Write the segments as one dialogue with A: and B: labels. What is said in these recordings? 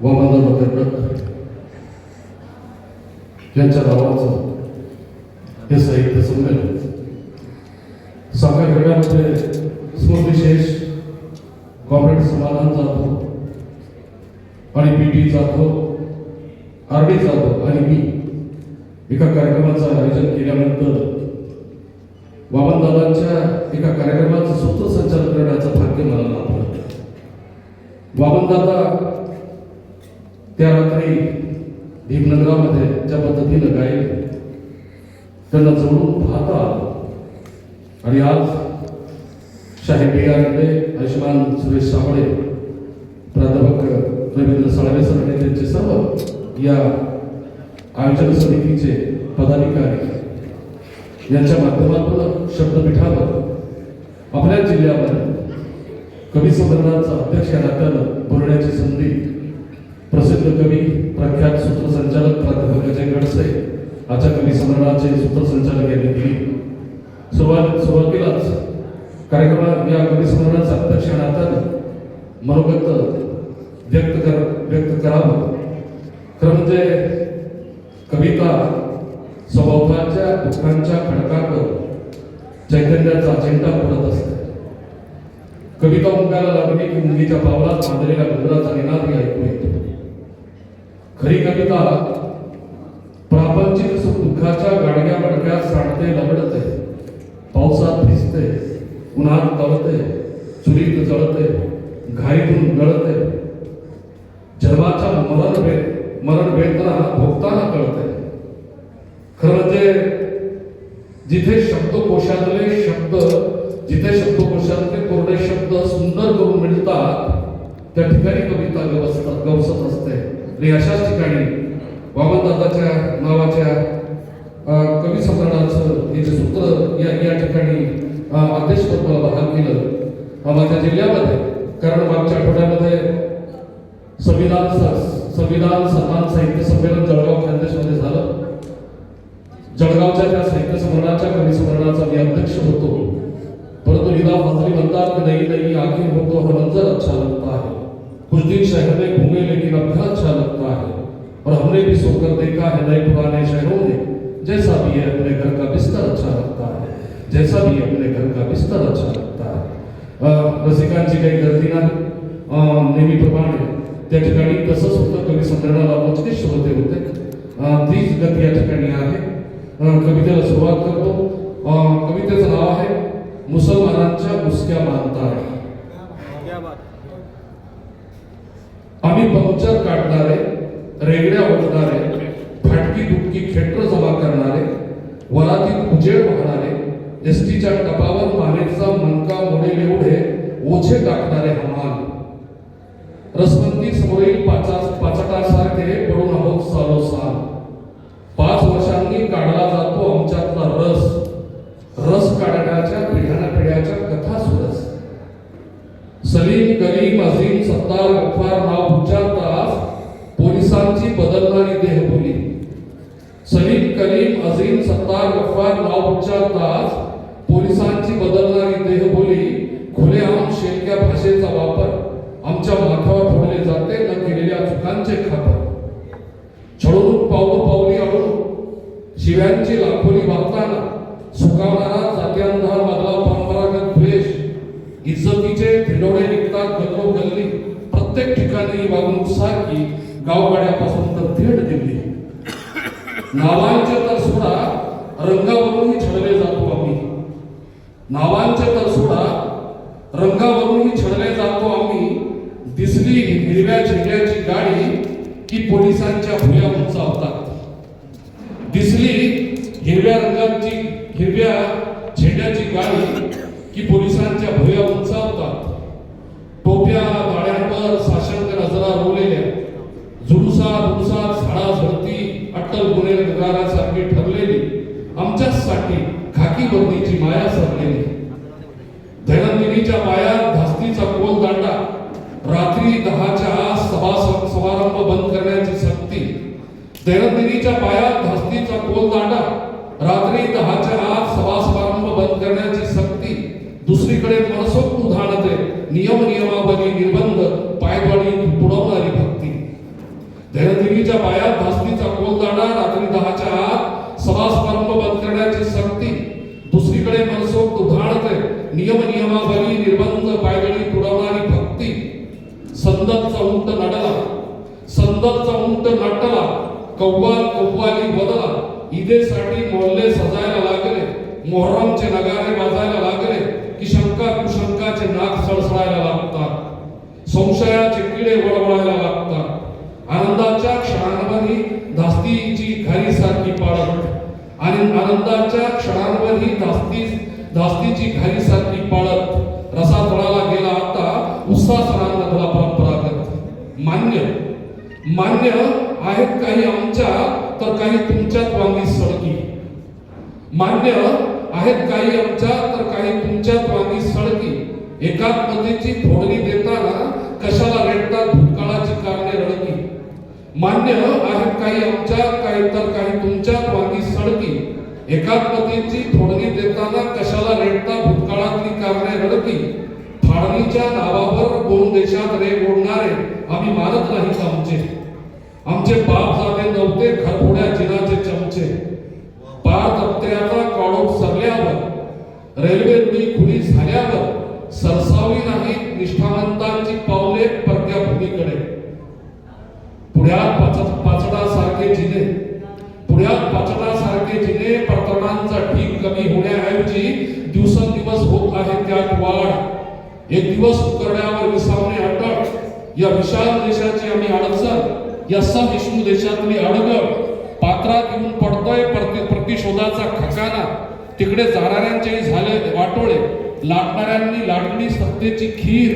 A: वामनदादा कर्नाटक यांच्या नावाचं हे साहित्य संमेलन साखर खेड्यामध्ये स्मृतिशेष कॉम्रेड समाधान जाधव आणि पी.टी. जाधव, आर.डी. जाधव आणि मी एका कार्यक्रमाचं आयोजन केल्यानंतर वामनदादांच्या एका कार्यक्रमाचं सूत्रसंचालन करण्याचं भाग्य मला लाभलं. वामनदादा त्या रात्री भीमनगरामध्ये ज्या पद्धतीनं गायले त्यांना जवळून पाहता आलं आणि आज शाहीर B.R. आयुष्मान सुरेश साबळे, प्राध्यापक रवींद्र साळवे सर आणि त्यांचे सर्व या आयोजन समितीचे पदाधिकारी यांच्या माध्यमातून शब्दपीठावर आपल्या जिल्ह्यामध्ये कवी संमेलनाचा अध्यक्ष या नात्यानं बोलण्याची संधी प्रसिद्ध कवी प्रख्यात सूत्रसंचालक प्राध्यापक अजय गडसे आजच्या कवी संमेलनाचे सूत्रसंचालक यांनी दिली. सुरुवातीलाच कार्यक्रमात या कवी संमेलनाचा अध्यक्ष या नात्यानं मनोगत व्यक्त करावं. खरं म्हणजे कविता स्वभावाच्या दुःखांच्या खडकावर चैतन्याचा अजेंडा पुरत असते. कविता मुंगाला लागली की मुंगीच्या पावलात बांधलेल्या डोंगराचा निनाद ऐकू येतो. खरी कविता प्रापंचिक दुःखाच्या गाडग्या बडक्यात सांडते, लवडते, पावसात भिजते, उन्हात तळते, चुलीत जळते, घाईतून गळते, जन्माच्या मरण वेदना भोगताना कळते. खरं म्हणजे जिथे शब्दकोशातले कोरडे शब्द सुंदर करून मिळतात त्या ठिकाणी कविता गवसत असते. आणि अशाच ठिकाणी वामनदादाच्या नावाच्या कवी संमेलनाचं हे जे सूत्र या ठिकाणी अध्यक्षपद मला बहाल केलं माझ्या जिल्ह्यामध्ये. कारण मागच्या आठवड्यामध्ये संविधान सन्मान साहित्य संमेलन जळगाव खानदेशमध्ये झालं. जळगावच्या त्या साहित्य संमेलनाच्या कवी संमेलनाचा मी अध्यक्ष होतो. परंतु निदा फजली म्हणतात की नहीं आखिर होतो हा मंजर अच्छा लगता है, कुछ दिन शहर में घूमे लेकिन अब घर अच्छा लगता है, और हमने भी सोकर देखा है नए पुराने शहरों में, जैसा भी है अपने घर का बिस्तर अच्छा लगता है, जैसा भी अपने घर का बिस्तर अच्छा लगता है. रसिकांची काही गर्दी नाही. नेहमीप्रमाणे त्या ठिकाणी तसंच होतं. कवी संमेलनाला मोजके श्रोते होते. तीच गती या ठिकाणी आहे. कवितेला सुरुवात करतो. कवितेचं नाव आहे मुसलमानांच्या मुसक्या मानताळे. आम्ही पंक्चर काढणारे, रेगड्या ओढणारे, फाटकी दुटकी खेटर जमा करणारे, वरातीत उजेड वाहणारे, एसटीच्या टपावर मानेचा मनका मोडेल एवढे ओझे टाकणारे हमाल, रसवंती समोरील पाचटासारखे पडून आहोत सालोसाल. 5 वर्षांनी काढला जातो आमच्यातला रस काढण्याच्या पिढ्याच्या कथा सुरस. सलीम करीम अजीम सत्तार गफ्फार नाव उच्चारताच पोलिसांची बदलणारी देहबोली. सलीम करीम अजीम सत्तार गफ्फार नाव उच्चारताच पोलिसांची बदलणारी देहबोली. खुलेआम शेलक्या भाषेचा वापर आमच्या माथ्यावर ठेवले जाते न केलेल्या चुकांचे खापर. छळून पावली अडून शिव्यांची लाखोली वाहताना सुकावणारा जात्यांधार मधला परंपरागत द्वेष. इज्जतीचे धिडोडे निघतात गल्लोगल्ली. प्रत्येक ठिकाणी वागणूक सारखी, गावगाड्यापासून तर थेट दिल्ली. नावांचे तर सोडा रंगावरूनही छळले जातो आम्ही. नावांचे तर सोडा रंगावरूनही छळले जातो आम्ही. दिसली हिरव्या झेंड्याची गाडी की पोलिसांच्या भुया उंचावतात. दिसली हिरव्या झेंड्याची गाडी की पोलिसांच्या भुया उंचावतात. टोप्या दाड्यांवर साशंक नजरा रोवलेल्या, जुडुसात झाडा झडती अट्टल गुन्हेगारासारखी ठरलेली, आमच्यासाठी खाकी वर्दीची माया सरलेली. दैनंदिनीच्या पायात धास्तीचा कोल दांडा, रात्री 10च्या आत समारंभ बंद करण्याची सक्ती. दैनंदिनीच्या पायात धास्तीचा कोल दांडा, रात्री 10च्या आत समारंभ बंद करण्याची सक्ती. दुसरीकडे मनसोक्त उधाणते नियमावली निर्बंध, पाय रात्री 10च्या आत सभा समारंभ बंद करण्याची सक्ती, दुसरीकडे मनसोक्त उधाणते नियमावली निर्बंध पायदळी तुडवणारी भक्ती, संदतचा उंट नटला कव्वाली बदला, ईदेसाठी मोहल्ले सजायला लागले, मोहरमचे नगारे वाजायला लागले की शंका कुशंकाचे नाक सळसळायला लागतात, संशयाचे किडे वळवळायला लागतात. आनंदाच्या क्षणांवरही धास्तीची घारी सारखी पाळत आणि आनंदाच्या क्षणांवरही धास्तीची घारी सारखी पाळत रसा तळाला गेला आता उत्साहसणांमधला परंपरागत. मान्य आहेत काही आमच्या तर काही तुमच्यात वांगी सडकी. मान्य आहेत काही आमच्या तर काही तुमच्यात वांगी सडकी. एकात्मतेची फोडणी देताना कशाला रेटतात भूतकाळाची कारणे रडकी. मान्य आहेत काही आमच्यात काही तर काही तुमच्यात वांगी सडकी. एकात्मतेची फोडणी देताना कशाला रेटतात भूतकाळातली कारणे रडकी. फाळणीच्या नावावर दोन देशात रे ओढणारे आम्ही मानत नाहीत. आमचे बाप जाते नव्हते खरपुड्या जिनाचे चमचे. पार तत्त्याचा काळोख सरल्यावर रेल्वे रुळी खुली झाल्यावर सरसावी नाहीत निष्ठावंतांची पावले परक्या भूमीकडे. पुढ्यात पाचडासारखे जिने प्रकरणांचा ठीक कमी होण्याऐवजी दिवसेंदिवस होत आहे त्यात वाढ. एक दिवस उकरड्यावर विसावणे अटळ. या विशाल देशाची आम्ही अडचण, या सहिष्णू देशातली अडगळ. पात्रात येऊन पडतोय प्रतिशोधाचा खकाना. तिकडे जाणाऱ्यांचेही झाले वाटोळे, लाटणाऱ्यांनी लाटली सत्तेची खीर.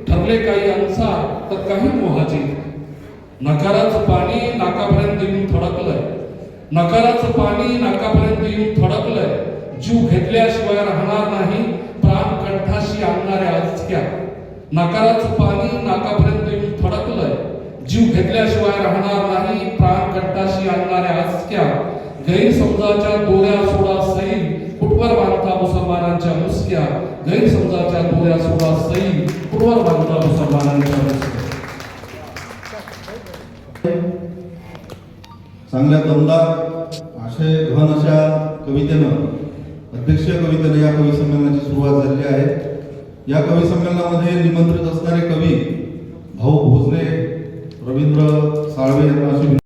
A: ठरले काही अंसार तर काही मोहाचे. नकाराचं पाणी नाकापर्यंत येऊन थडकलंय. जीव घेतल्याशिवाय राहणार नाही प्राण कंठाशी आणणाऱ्या आजक्या. नकाराचं पाणी नाकापर्यंत येऊन थडकलंय. जीव घेतल्याशिवाय राहणार नाही प्राण कंठाशी आणणाऱ्या आजक्या. गैरसमजाच्या दोऱ्या सोडा सैल कुठवर बांधता मुसलमानांच्या मुसक्या. गैरसमजाच्या दोऱ्या सोडा सैल कुठवर बांधता मुसलमानांच्या मुसक्या.
B: चांगल्या दमदार आशय घन अशा कवितेनं अध्यक्षीय कवितेनं या कवी संमेलनाची सुरुवात झालेली आहे. या कवी संमेलनामध्ये निमंत्रित असणारे कवी भाऊ भोजने, रवींद्र साळवे यांना अशी